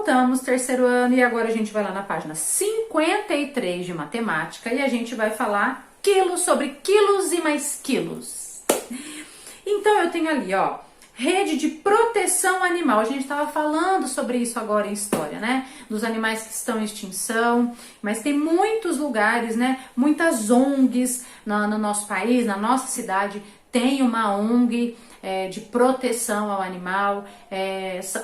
voltamos, terceiro ano, e agora a gente vai lá na página 53 de matemática e a gente vai falar quilos sobre quilos e mais quilos. Então eu tenho ali, ó, rede de proteção animal. A gente estava falando sobre isso agora em história, né? Dos animais que estão em extinção, mas tem muitos lugares, né? Muitas ONGs no nosso país, na nossa cidade, tem uma ONG de proteção ao animal.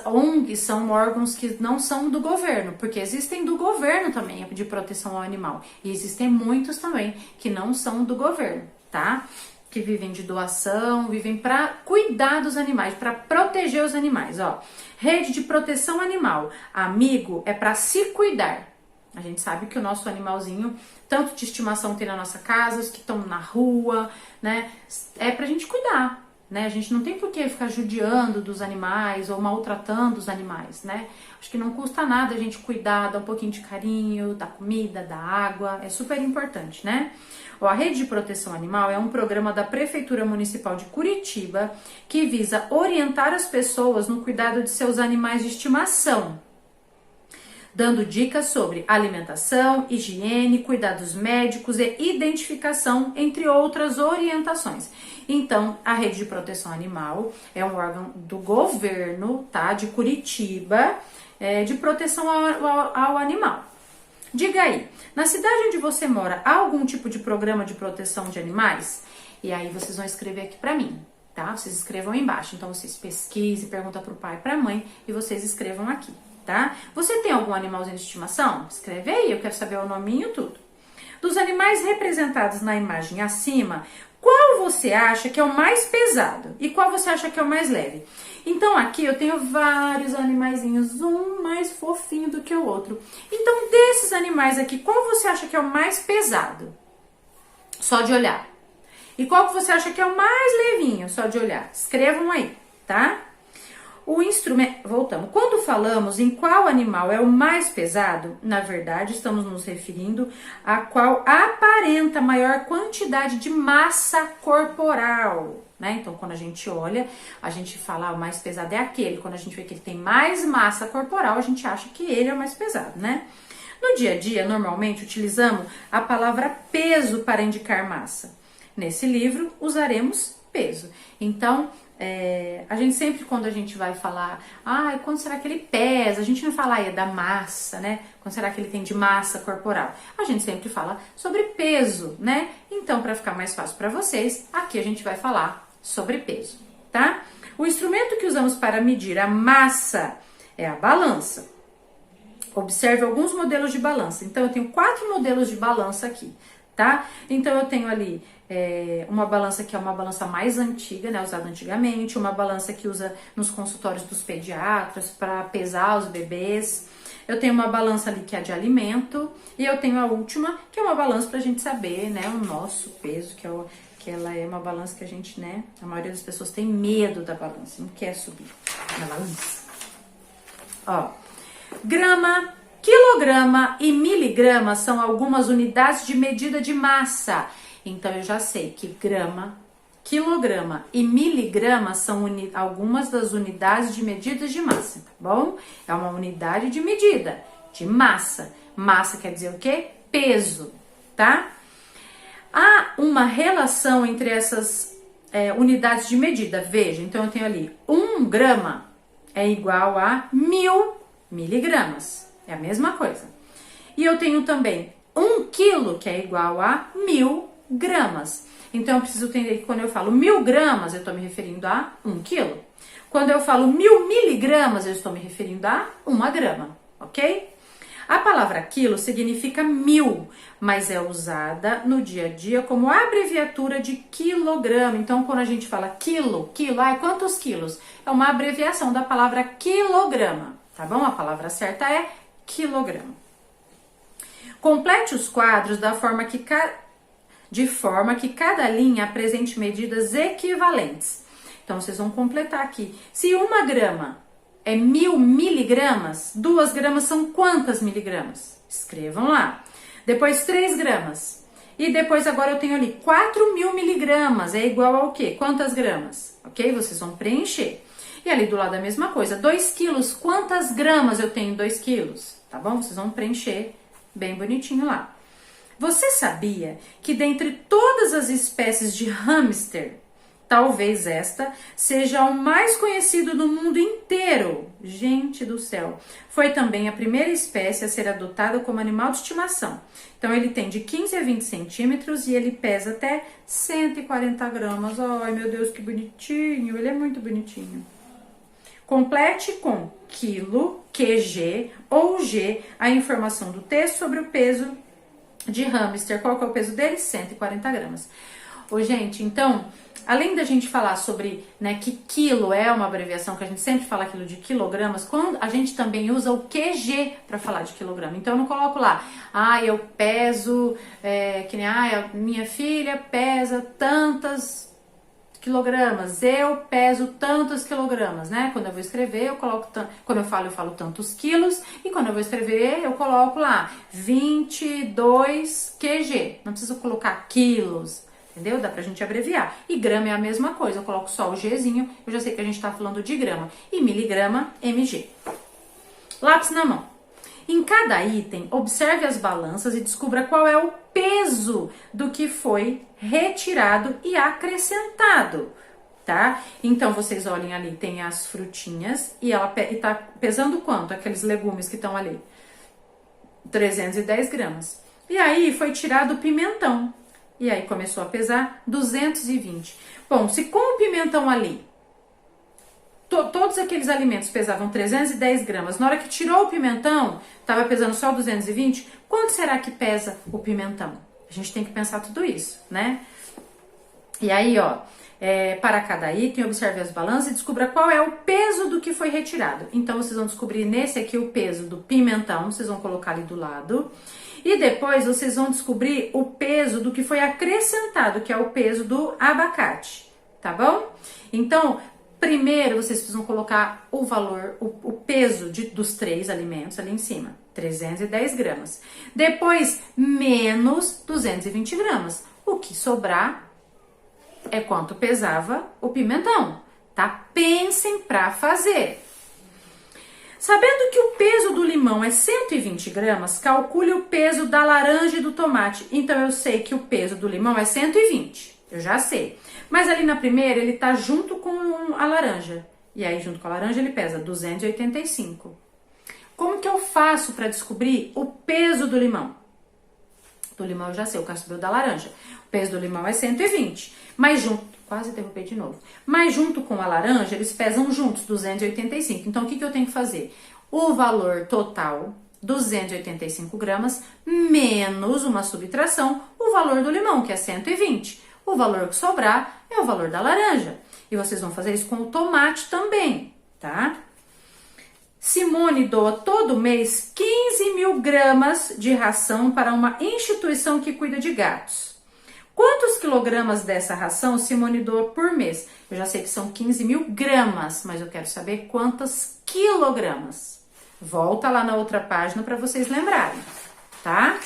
ONGs são órgãos que não são do governo, porque existem do governo também de proteção ao animal. E existem muitos também que não são do governo, tá? Que vivem de doação, vivem para cuidar dos animais, para proteger os animais, ó. Rede de proteção animal. Amigo é para se cuidar. A gente sabe que o nosso animalzinho, tanto de estimação tem na nossa casa, os que estão na rua, né? É pra gente cuidar, né? A gente não tem por que ficar judiando dos animais ou maltratando os animais, né? Acho que não custa nada a gente cuidar, dar um pouquinho de carinho, da comida, da água, é super importante, né? Ó, a Rede de Proteção Animal é um programa da Prefeitura Municipal de Curitiba que visa orientar as pessoas no cuidado de seus animais de estimação, dando dicas sobre alimentação, higiene, cuidados médicos e identificação, entre outras orientações. Então, a Rede de Proteção Animal é um órgão do governo, tá, de Curitiba, de proteção ao animal. Diga aí, na cidade onde você mora, há algum tipo de programa de proteção de animais? E aí vocês vão escrever aqui pra mim, tá? Vocês escrevam aí embaixo. Então vocês pesquisem, perguntam pro pai e pra mãe e vocês escrevam aqui, tá? Você tem algum animalzinho de estimação? Escreve aí, eu quero saber o nominho e tudo. Dos animais representados na imagem acima, qual você acha que é o mais pesado e qual você acha que é o mais leve? Então aqui eu tenho vários animaizinhos, um mais fofinho do que o outro. Então desses animais aqui, qual você acha que é o mais pesado? Só de olhar. E qual que você acha que é o mais levinho? Só de olhar. Escrevam aí, tá? O instrumento, voltamos. Quando falamos em qual animal é o mais pesado, na verdade estamos nos referindo a qual aparenta maior quantidade de massa corporal, né? Então quando a gente olha, a gente fala o mais pesado é aquele. Quando a gente vê que ele tem mais massa corporal, a gente acha que ele é o mais pesado, né? No dia a dia, normalmente utilizamos a palavra peso para indicar massa. Nesse livro, usaremos peso. Então, a gente sempre, quando a gente vai falar, quanto será que ele pesa? A gente não fala, é da massa, né? Quanto será que ele tem de massa corporal? A gente sempre fala sobre peso, né? Então, para ficar mais fácil para vocês, aqui a gente vai falar sobre peso, tá? O instrumento que usamos para medir a massa é a balança. Observe alguns modelos de balança. Então, eu tenho 4 modelos de balança aqui, tá? Então, eu tenho ali uma balança que é uma balança mais antiga, né, usada antigamente, uma balança que usa nos consultórios dos pediatras para pesar os bebês. Eu tenho uma balança ali que é de alimento e eu tenho a última que é uma balança para a gente saber, né, o nosso peso, que ela é uma balança que a gente, né, a maioria das pessoas tem medo da balança, não quer subir na balança. Ó, grama, quilograma e miligrama são algumas unidades de medida de massa. Então, eu já sei que grama, quilograma e miligrama são algumas das unidades de medidas de massa, tá bom? É uma unidade de medida, de massa. Massa quer dizer o quê? Peso, tá? Há uma relação entre essas unidades de medida. Veja, então eu tenho ali 1 grama é igual a 1000 miligramas. É a mesma coisa. E eu tenho também 1 quilo, que é igual a 1000 gramas. Então, eu preciso entender que quando eu falo 1000 gramas, eu estou me referindo a 1 quilo. Quando eu falo 1000 miligramas, eu estou me referindo a 1 grama, ok? A palavra quilo significa 1000, mas é usada no dia a dia como abreviatura de quilograma. Então, quando a gente fala quilo, quantos quilos? É uma abreviação da palavra quilograma, tá bom? A palavra certa é quilograma. Complete os quadros de forma que cada linha apresente medidas equivalentes. Então, vocês vão completar aqui. Se 1 grama é 1000 miligramas, 2 gramas são quantas miligramas? Escrevam lá. Depois 3 gramas. E depois agora eu tenho ali 4000 miligramas, é igual ao quê? Quantas gramas? Ok? Vocês vão preencher. E ali do lado a mesma coisa. 2 quilos, quantas gramas eu tenho em 2 quilos? Tá bom? Vocês vão preencher bem bonitinho lá. Você sabia que dentre todas as espécies de hamster, talvez esta seja o mais conhecido no mundo inteiro? Gente do céu! Foi também a primeira espécie a ser adotada como animal de estimação. Então, ele tem de 15 a 20 centímetros e ele pesa até 140 gramas. Ai, meu Deus, que bonitinho! Ele é muito bonitinho. Complete com quilo, QG ou G a informação do texto sobre o peso de hamster. Qual que é o peso dele? 140 gramas. Ô, gente, então, além da gente falar sobre, né, que quilo é uma abreviação, que a gente sempre fala aquilo de quilogramas, quando a gente também usa o QG para falar de quilograma. Então, eu não coloco lá, eu peso, que nem, a minha filha pesa tantas quilogramas, eu peso tantos quilogramas, né? Quando eu vou escrever, eu coloco, quando eu falo tantos quilos, e quando eu vou escrever, eu coloco lá 22 QG. Não preciso colocar quilos, entendeu? Dá pra gente abreviar. E grama é a mesma coisa, eu coloco só o Gzinho, eu já sei que a gente tá falando de grama. E miligrama, MG. Lápis na mão. Em cada item, observe as balanças e descubra qual é o peso do que foi retirado e acrescentado, tá? Então, vocês olhem ali, tem as frutinhas e ela tá pesando quanto? Aqueles legumes que estão ali? 310 gramas. E aí, foi tirado o pimentão. E aí, começou a pesar 220. Bom, se com o pimentão ali, todos aqueles alimentos pesavam 310 gramas. Na hora que tirou o pimentão, estava pesando só 220. Quanto será que pesa o pimentão? A gente tem que pensar tudo isso, né? E aí, para cada item, observe as balanças e descubra qual é o peso do que foi retirado. Então, vocês vão descobrir nesse aqui o peso do pimentão, vocês vão colocar ali do lado. E depois, vocês vão descobrir o peso do que foi acrescentado, que é o peso do abacate, tá bom? Então, primeiro, vocês precisam colocar o valor, o peso dos 3 alimentos ali em cima, 310 gramas. Depois, menos 220 gramas. O que sobrar é quanto pesava o pimentão, tá? Pensem pra fazer. Sabendo que o peso do limão é 120 gramas, calcule o peso da laranja e do tomate. Então, eu sei que o peso do limão é 120, eu já sei. Mas ali na primeira, ele tá junto com a laranja. E aí, junto com a laranja, ele pesa 285. Como que eu faço para descobrir o peso do limão? Do limão eu já sei, eu quero saber o da laranja. O peso do limão é 120. Mas junto, quase derrubei de novo. Mas junto com a laranja, eles pesam juntos, 285. Então, o que eu tenho que fazer? O valor total, 285 gramas, menos uma subtração, o valor do limão, que é 120. O valor que sobrar é o valor da laranja. E vocês vão fazer isso com o tomate também, tá? Simone doa todo mês 15 mil gramas de ração para uma instituição que cuida de gatos. Quantos quilogramas dessa ração Simone doa por mês? Eu já sei que são 15 mil gramas, mas eu quero saber quantos quilogramas. Volta lá na outra página para vocês lembrarem, tá?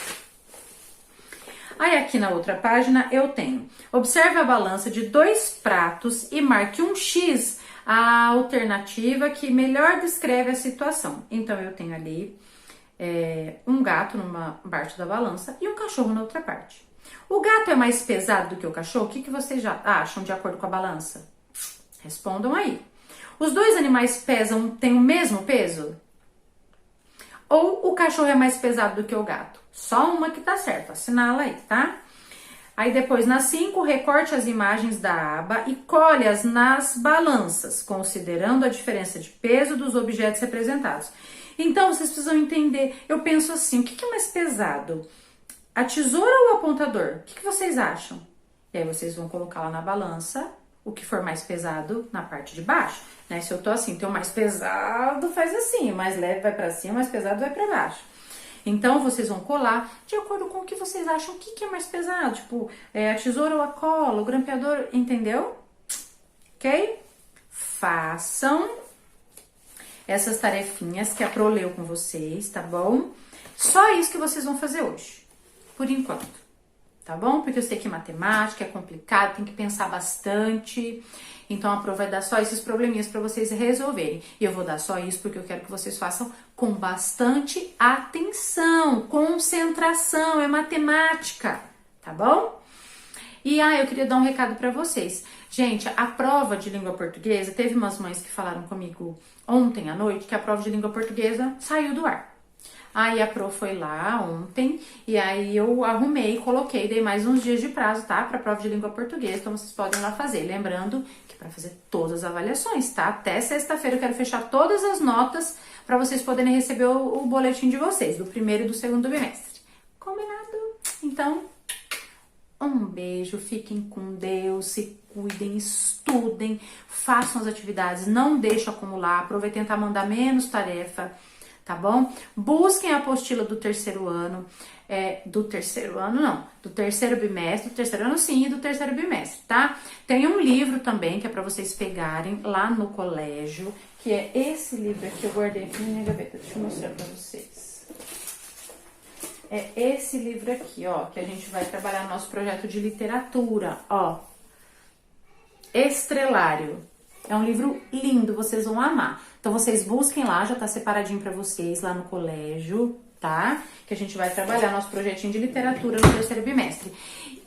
Aí aqui na outra página eu tenho, observe a balança de 2 pratos e marque um X, a alternativa que melhor descreve a situação. Então eu tenho ali um gato numa parte da balança e um cachorro na outra parte. O gato é mais pesado do que o cachorro? O que vocês já acham de acordo com a balança? Respondam aí. Os 2 animais têm o mesmo peso? Ou o cachorro é mais pesado do que o gato? Só uma que tá certa, assinala aí, tá? Aí depois, na 5, recorte as imagens da aba e colhe-as nas balanças, considerando a diferença de peso dos objetos representados. Então, vocês precisam entender, eu penso assim, o que é mais pesado? A tesoura ou o apontador? O que vocês acham? E aí vocês vão colocar lá na balança o que for mais pesado na parte de baixo, né? Se eu tô assim, então o mais pesado faz assim, o mais leve vai pra cima, o mais pesado vai pra baixo. Então, vocês vão colar de acordo com o que vocês acham que é mais pesado. Tipo, a tesoura ou a cola, o grampeador, entendeu? Ok? Façam essas tarefinhas que a Pro leu com vocês, tá bom? Só isso que vocês vão fazer hoje, por enquanto. tá bom? Porque eu sei que matemática é complicado, tem que pensar bastante. Então a prova vai dar só esses probleminhas para vocês resolverem. E eu vou dar só isso porque eu quero que vocês façam com bastante atenção, concentração, é matemática, tá bom? E eu queria dar um recado para vocês. Gente, a prova de língua portuguesa, teve umas mães que falaram comigo ontem à noite que a prova de língua portuguesa saiu do ar. Aí a Pro foi lá ontem e aí eu arrumei, coloquei, dei mais uns dias de prazo, tá? Pra prova de língua portuguesa, então vocês podem ir lá fazer. Lembrando que para fazer todas as avaliações, tá? Até sexta-feira eu quero fechar todas as notas para vocês poderem receber o boletim de vocês, do primeiro e do segundo bimestre. Combinado? Então, um beijo, fiquem com Deus, se cuidem, estudem, façam as atividades, não deixem acumular, aproveitem tentar mandar menos tarefa, tá bom? Busquem a apostila do terceiro ano, do terceiro bimestre, do terceiro ano sim e do terceiro bimestre, tá? Tem um livro também que é pra vocês pegarem lá no colégio, que é esse livro aqui, eu guardei aqui na minha gaveta, deixa eu mostrar pra vocês. É esse livro aqui, ó, que a gente vai trabalhar no nosso projeto de literatura, ó. Estrelário. É um livro lindo, vocês vão amar. Então, vocês busquem lá, já tá separadinho pra vocês lá no colégio, tá? Que a gente vai trabalhar nosso projetinho de literatura no terceiro bimestre.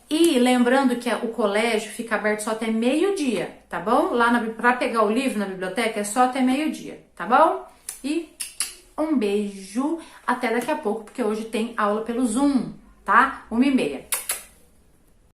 E lembrando que o colégio fica aberto só até meio-dia, tá bom? Lá pra pegar o livro na biblioteca é só até meio-dia, tá bom? E um beijo, até daqui a pouco, porque hoje tem aula pelo Zoom, tá? 1h30.